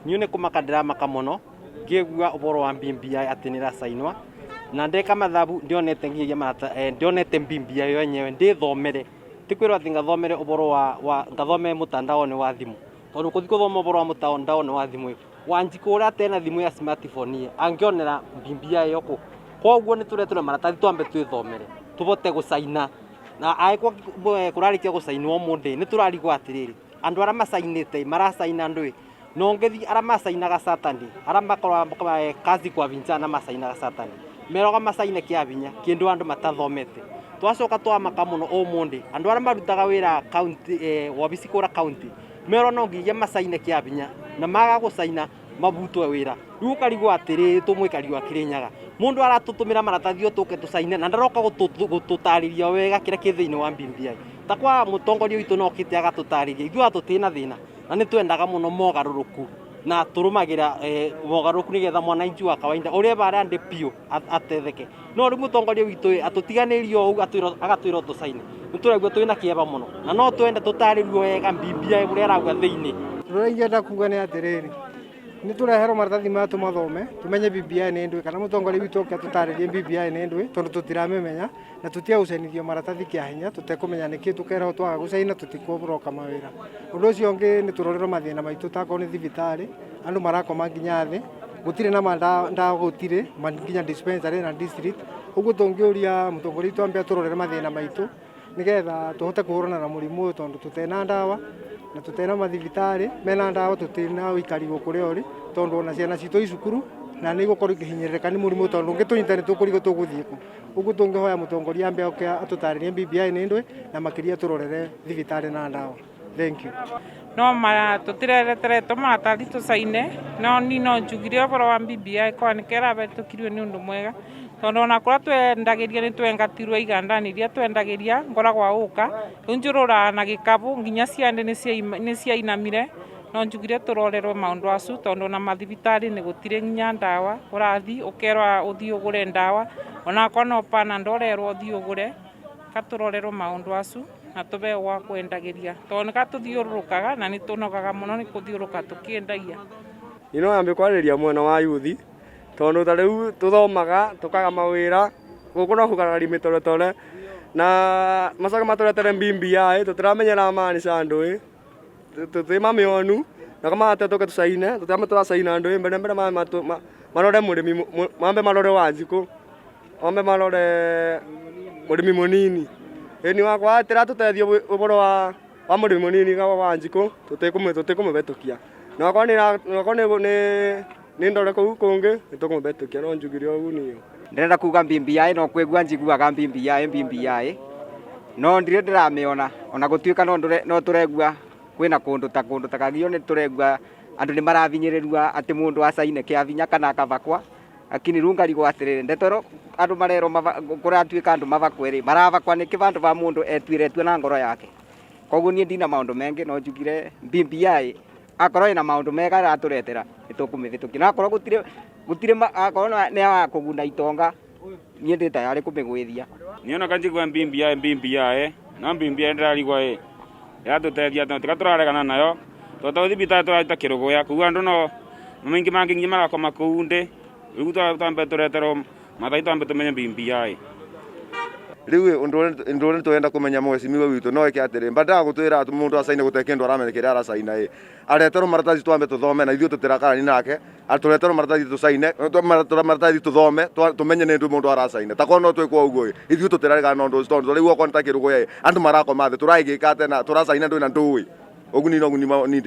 nione kumakadira makamono ngigua uboro wa BBI atinira sainwa na ndeka mathabu ndionete ngiye marata ndionete BBI yo yenyewe ndithomere tikwirwa ati ngathomere uboro wa ngathome mutandaoni wa thimu tondu kuthi kuthoma uboro wa mutandaoni wa thimu wanjiko uria atena thimu ya smartphone angionera BBI yoko koguo ni turetura maratathi twambe twithomere tubote gusaina na aiko kurarikia gusainwo munde ni turarigwa atiriri andu ara masainite marasaina ndui no ngethi ara masainaga satani ara makora kazi kwa vinjana masainaga satani meroga masaine kia vinya kindu andu matathomete twacoka twamaka muno umundi andu ara marutaga wira county wabisi kura county mero no ngiye masaine kia vinya na maga gusaina mabutwe wira riu karigwa atiri tumwikarigwa kirinyaga mundu aratutumira maratathi tuke tusaine na ndaroka gututariria wega kira kithiini wa BBI takwa mutongoria witu no kite agatutariria ithu atutina thina na ni twendaga muno mogaruruku na turumagira mogaruruku nigetha mwananchi wa kawaida uria bara ndi pio atetheke no ri mutongoria witu atutiganirio u agatwira tusaine nituregwa twina kieba muno na no twende tutaririo wega BBI uria arauga thiini ruringienda kuga ni atiriri ni turehero maratathi ma tumathome tumenye BBI ni ndui kana mutongoria witu oke tutaririe BBI ni ndui tondu tutiramemenya na tutia ucenithio maratathi kia hinya tutekumenya niki tukera twaga gucaina tutikubroka mawira undu ucio ngi ni turorero mathina maitu tako ni thibitari andu marakoma nginya thi gutire na manda gutire nginya dispensary na district uguo tungiuria mutongoria witu ambe turorere mathina maitu nigetha tuhote kuhurana na murimu tondu tutena ndawa na tutena mathibitari mena ndawa tutina uikari gukuria uri tondu ona ciana citu icukuru na ni gukorwo ikihinyirika ni murimu tondu ngitunyitani tukurigo tuguthiku uguo tungihoya mutongoria ambe oke atutaririe BBI ni ndui na makiria turorere thibitari na ndawa. Thank you. No mara tutireretere maratathi tusaine no ni no njugire uboro wa BBI kwa nikera betukirio ni undu mwega tondu ona kura twendagiria ni twengatirwe igandani iria twendagiria ngoragwa uka unjurura na gikabu nginya ciande ni ciainamire no njugire turorerwo maundu acu tondu na mathibitari ni gutire nginya ndawa urathi ukerwa uthii ugure ndawa ona kono pana ndorerwo uthii ugure katurorerwo maundu acu na tubegwa kwendagiria tondu katuthiururukaga na ni tunogaga muno ni kuthiuruka tukiendagia ino ambe kwariria mwena wa yuthi tondu tariu tuthomaga tukaga mawira guku no kugarari mitoretore na masaga maturetere BBI tutiramenyera mani sandu tutima mionu na kama atetoke tusaine tutame turasaina ndu mbere mbere marore murimi mambe marore wanjiko mambe marore murimi munini eni wakwa atira tutethio uboro wa murimi munini ga wanjiko tutikume betukia na kwa ni ndore ku kungi nitukume betukia no njugirio ugu niyo ndirenda kuga BBI no kwigua njiguaga BBI no ndire ndiramiona ona gutuika no turegua kwina kundu ta kagio ni turegua andu ni maravinyirirua ati mundu asaine kia vinya kana akavakwa lakini rungarigwo atiriri ndetoro andu marero kuratuika andu mavakweri maravakwa ni kivandu va mundu etwiretwe na ngoro yake koguo ni ndina maundu mengi no njugire BBI akorwo ina maundu mega aturetera itukumithitukia na akorwo gutire akorwo ni ya kuguna itonga ni ndi tayari kumigwithia niona kanjigwa BBI na BBI ndirarigwa ya tutethia tikaturarega nayo toto thibitari turarita kirugo ya kuga andu no maingi mangi marakoma kuu ndi riu twambe turetero mathai twambe tumenye BBI riu undu twenda kumenya mwecimiwe witu no eke atiri mbanda gutwira mundu asaine gutekindu aramenyekera arasaina aretero maratathi twambe tuthome na ithuĩ tutirakarani nake aturetero maratathi tusaine maratathi tuthome tumenye ni ndu mundu arasaine takwa no twikwo uguo ithuĩ tutiraregana na undu tondu riu okwo nitakirugo andu marakoma thi turaigika atena turasaina ndu na ndui uguni no guni ni